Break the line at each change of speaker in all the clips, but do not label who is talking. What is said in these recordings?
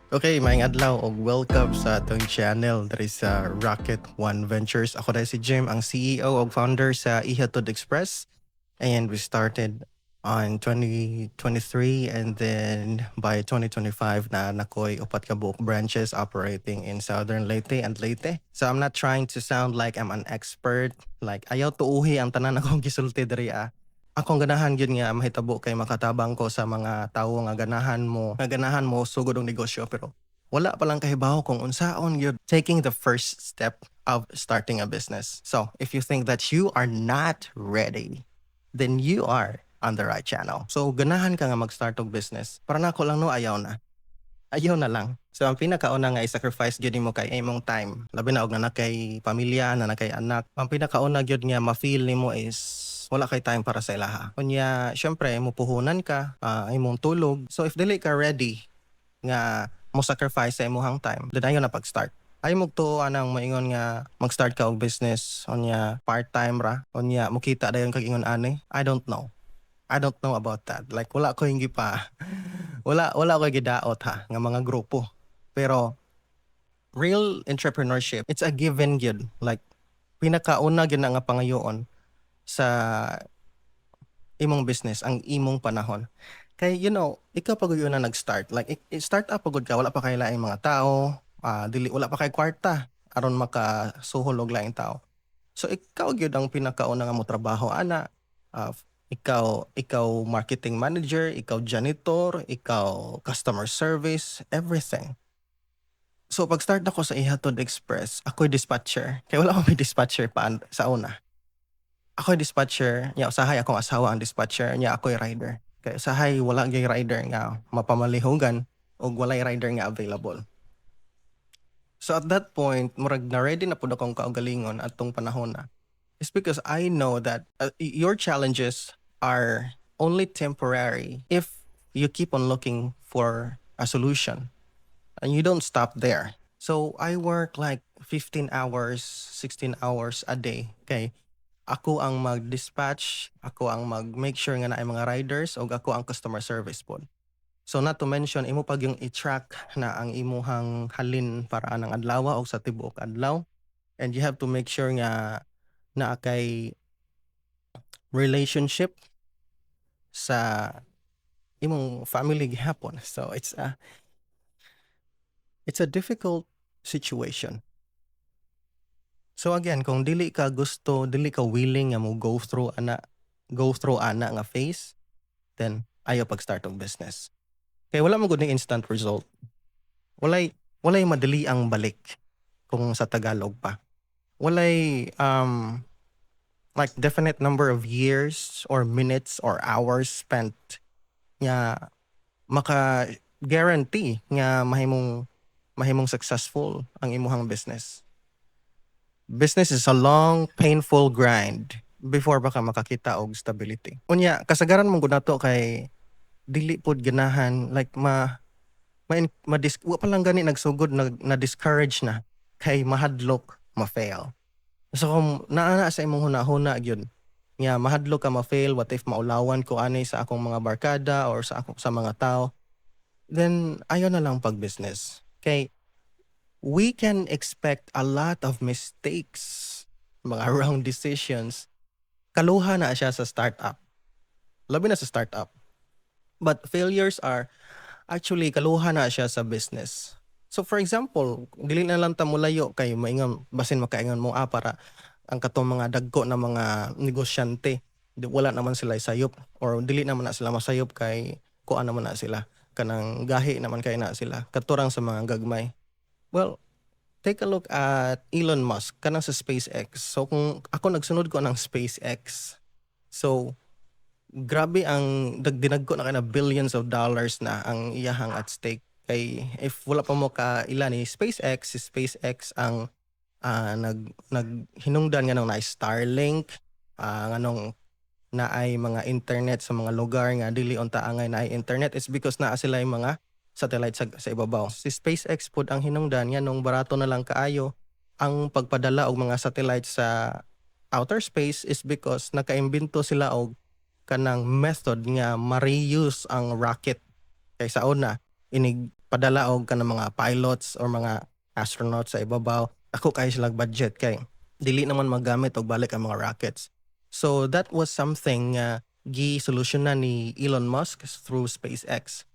Okay, maayong adlaw og welcome sa atong channel diri sa Rocket One Ventures. Ako dahil si Jim, ang CEO ug founder sa Ihatod Express. And we started on 2023 and then by 2025 na nakoy upat ka buok branches operating in Southern Leyte and Leyte. So I'm not trying to sound like I'm an expert. Like ayaw tuuhi ang tanan akong gisulti diri Akong ganahan gyud nga mahitabo kay makatabang ko sa mga tawo nga ganahan mo sugod og negosyo pero wala pa lang kahibawo kung unsaon gyud taking the first step of starting a business. So, if you think that you are not ready, then you are on the right channel. So, ganahan ka nga mag-start og business. Para nako lang no ayaw na. Ayaw na lang. So, ang pinakauna nga i-sacrifice gyud nimo kay imong time. Labi na og na kay pamilya, na kay anak. Ang pinakauna gyud nga ma-feel nimo is wala kay time para sa ilaha. Kunya, syempre, mo puhunan ka, imong tulog. So, if dili ka ready nga mo sacrifice sa imong time, then ayaw na pag-start. Ay mo to anang maingon nga mag-start ka og business onya part-time ra onya mukita dayon kag ingon ani. I don't know about that. Like wala ko hingi pa. wala ko gidaot ha nga mga grupo. Pero real entrepreneurship, it's a given gyud. Like pinakauna gyud na nga pangayoon sa imong business ang imong panahon. Kay ikaw pagud yun na nag-start. Like start up pagud ka wala pa kay laing mga tao, dili wala pa kay kwarta aron makasuhol og laing tao. So ikaw gyud ang pinakauna nga mo trabaho ana. Ikaw marketing manager, ikaw janitor, ikaw customer service, everything. So pag start ako sa Ihatod Express, ako'y dispatcher. Kaya wala akong may dispatcher pa sa una. Ako'y dispatcher, nya usahay akong asawa ang dispatcher, nya ako'y rider. Kaya usahay wala gyud rider nga mapamalihugan ug walay rider nga available. So at that point, murag na ready na pud akong kaugalingon atong panahon na. It's because I know that your challenges are only temporary if you keep on looking for a solution and you don't stop there. So I work like 15 hours, 16 hours a day. Okay? Ako ang mag-dispatch, ako ang mag-make sure nga naay mga riders o ako ang customer service po. So not to mention, imo pag yung i-track na ang imuhang halin para anang adlaw o sa tibuok adlaw. And you have to make sure nga na kay relationship sa imong family gihapon. So it's a difficult situation. So again, kung dili ka gusto, dili ka willing nga mo go through ana nga phase, then ayaw pag-start og business. Kay wala mo gud ni instant result. Walay madali ang balik kung sa Tagalog pa. Walay like definite number of years or minutes or hours spent nga maka guarantee nga mahimong successful ang imuhang business. Business is a long, painful grind before baka makakita og stability. Unya, kasagaran mong gunato kay dili pod ganahan like wa pa lang gani nagsugod na discourage na kay mahadlok ma-fail. So kung naana sa imong hunahuna gyud nga mahadlok ka ma-fail, what if maulawan ko ani sa akong mga barkada or sa mga tao, then ayaw na lang pag-business. Kay we can expect a lot of mistakes, mga wrong decisions. Kaluha na siya sa startup. Labi na sa startup. But failures are actually kaluha na siya sa business. So for example, dili na lang ta mulayo kay maingon basin makaingon mo para ang katong mga dagko na mga negosyante wala naman sila sayop or dili naman na sila masayop kay kuan naman na sila kanang gahi naman kay na sila katurang sa mga gagmay. Well, take a look at Elon Musk kanang sa SpaceX. So kung ako nagsunod ko ng SpaceX, so grabe ang dinagko na kana billions of dollars na ang iyahang at stake. Kay if wala pa mo ka ilan ni SpaceX, si SpaceX ang naghinungdan nga nung na Starlink, nganong naay mga internet sa mga lugar nga dili unta angay naay internet is because naa sila yung mga satellite sa ibabaw. Si SpaceX pod ang hinungdan nga nung barato na lang kaayo ang pagpadala og mga satellite sa outer space is because nakaimbento sila og kanang method nga ma-reuse ang rocket. Kay sa una inig padala og kanang mga pilots or mga astronauts sa ibabaw. Ako kay silang budget kay dili naman magamit og balik ang mga rockets. So that was something nga gi-solusyon na ni Elon Musk through SpaceX.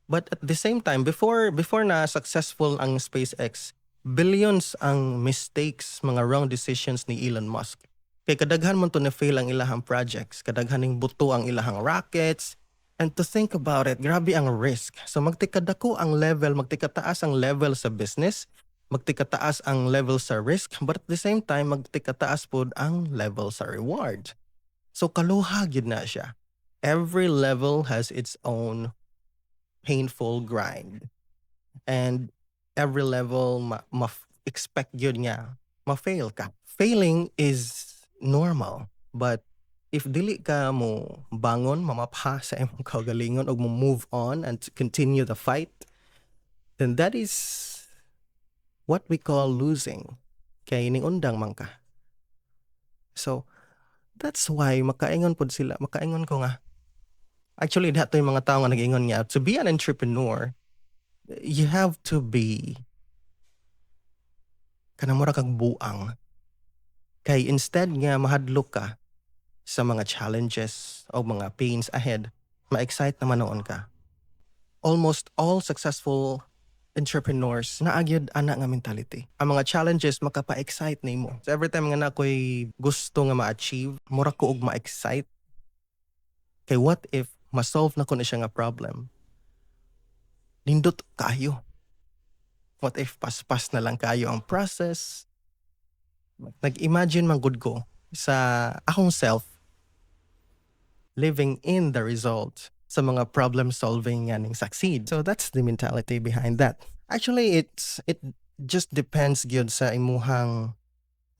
But at the same time, before na successful ang SpaceX, billions ang mistakes, mga wrong decisions ni Elon Musk. Kay kadaghan man to na fail ang ilahang projects, kadaghan ning buto ang ilahang rockets. And to think about it, grabe ang risk. So magtikadako ang level, magtikataas ang level sa business, magtikataas ang level sa risk, but at the same time magtikataas pod ang level sa reward. So kaluha gyud na siya. Every level has its own painful grind. And every level expect yun nga ma-fail ka. Failing is normal, but if dili ka mo bangon, mamapha sa imong kaugalingon og mo move on and to continue the fight, then that is what we call losing. Kay ning undang man ka. So that's why makaingon pod sila, makaingon ko nga. Actually, dato yung mga tao nga nag-ingon nga, to be an entrepreneur, you have to be kanang mura kag buang. Kay instead nga mahadlok ka sa mga challenges o mga pains ahead, ma-excite naman noon ka. Almost all successful entrepreneurs naagyod ana nga mentality. Ang mga challenges makapa-excite nimo. So every time nga na ako'y gusto nga ma-achieve, mura ko og ma-excite. Kay what if ma-solve na ko na siya nga problem? Nindot kayo. What if paspas na lang kayo ang process? Nag-imagine man gud ko sa akong self living in the result sa mga problem solving nga ning succeed. So that's the mentality behind that. Actually, it just depends gyud sa imuhang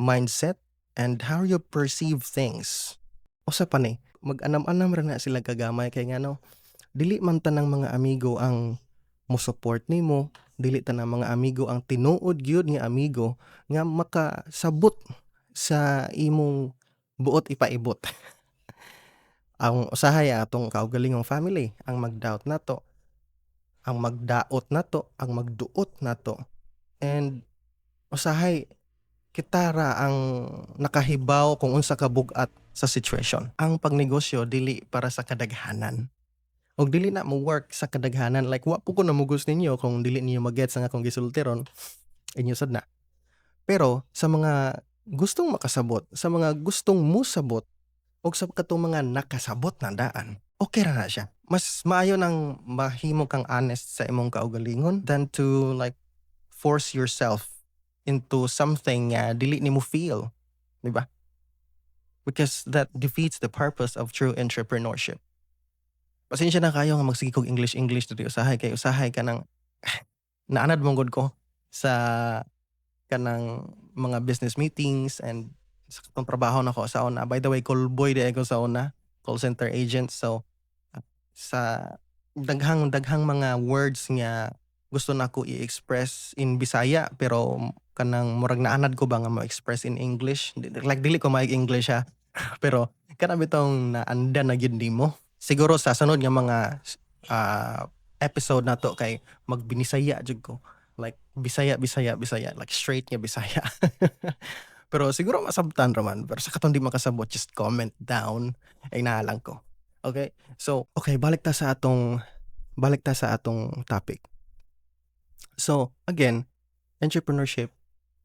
mindset and how you perceive things. Usa pa ni, mag-anam-anam ra na sila kagamay kay ngano, dili man tanang mga amigo ang mo support nimo, dili tanang mga amigo ang tinuod gyud nga amigo nga makasabot sa imong buot ipaibot. Ang usahay atong kaugalingong family ang mag-doubt nato, ang magdaot nato, ang magduot nato. And usahay kita ra ang nakahibaw kung unsa ka bug-at sa situation. Ang pagnegosyo dili para sa kadaghanan. Og dili na mo work sa kadaghanan, like wa po ko namugos ninyo kung dili niyo mag-gets ang akong gisultiron, inyo sad na. Pero sa mga gustong makasabot, sa mga gustong musabot, o sa katong mga nakasabot na daan, okay ra na siya. Mas maayo nang mahimo kang honest sa imong kaugalingon than to like force yourself into something nga dili nimo feel, di ba? Because that defeats the purpose of true entrepreneurship. Pasensya na kayo nga magsige kog English dito usahay kay usahay ka nang naanad mong gud ko sa kanang mga business meetings and sa katong trabaho nako sa una. By the way, call boy di ako sa una, call center agent. So sa daghang mga words nga gusto nako i-express in Bisaya pero kanang murag naanad ko ba nga mo-express in English. Like dili ko maig-English ha. Pero kana bitong naanda na gyud nimo. Siguro sa sunod nga mga episode nato kay magbinisaya jud ko. Like Bisaya, like straight nga Bisaya. Pero siguro masabtan raman. Pero sa katong di makasabot, just comment down. Ay nalang ko. Okay? So, okay, balik ta sa atong topic. So, again, entrepreneurship,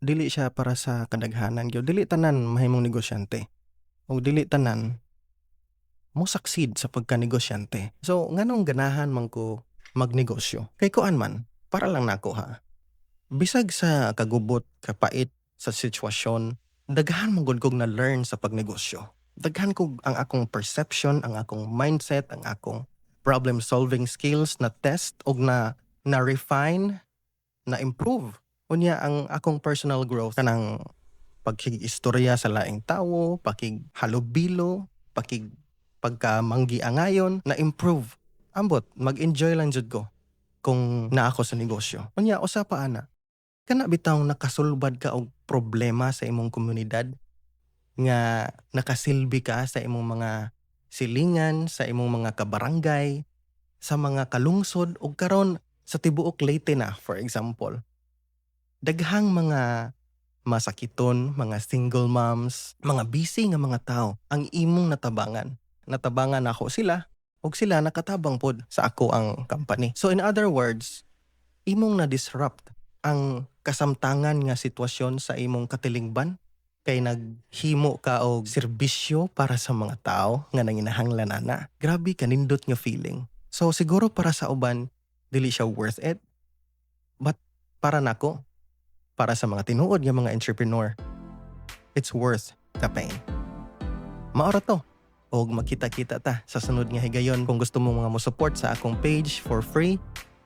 dili siya para sa kadaghanan. Dili tanan mahimong negosyante. O dili tanan mo succeed sa pagka-negosyante. So, nganong ganahan man ko magnegosyo? Kay kuan man, para lang nako ha. Bisag sa kagubot, kapait sa sitwasyon, daghan man gud kog na-learn sa pagnegosyo. Daghan kog ang akong perception, ang akong mindset, ang akong problem-solving skills na test og na-refine, na-improve. Unya ang akong personal growth kanang pagkig-istorya sa laing tawo, pakig-halubilo, pagka-manggi-angayon, na-improve. Ambot, mag-enjoy lang jud ko kung naa ako sa negosyo. Unya, usa pa ana, kana bitaw nakasulbad ka og problema sa imong komunidad nga nakasilbi ka sa imong mga silingan, sa imong mga kabarangay, sa mga kalungsod ug karon Sa tibuok Leyte na, for example, daghang mga masakiton, mga single moms, mga busy nga mga tao ang imong natabangan. Natabangan ako sila ug sila nakatabang pod sa ako ang company. So in other words, imong na-disrupt ang kasamtangan nga sitwasyon sa imong katilingban kay naghimo ka og serbisyo para sa mga tao nga nanginahanglan ana. Grabe kanindot nga feeling. So siguro para sa uban dili siya worth it. But para nako, para sa mga tinuod nga mga entrepreneur, it's worth the pain. Maora to. Og makita-kita ta sa sunod nga higayon. Kung gusto mo mga mo support sa akong page for free,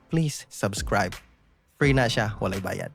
please subscribe. Free na siya, walay bayad.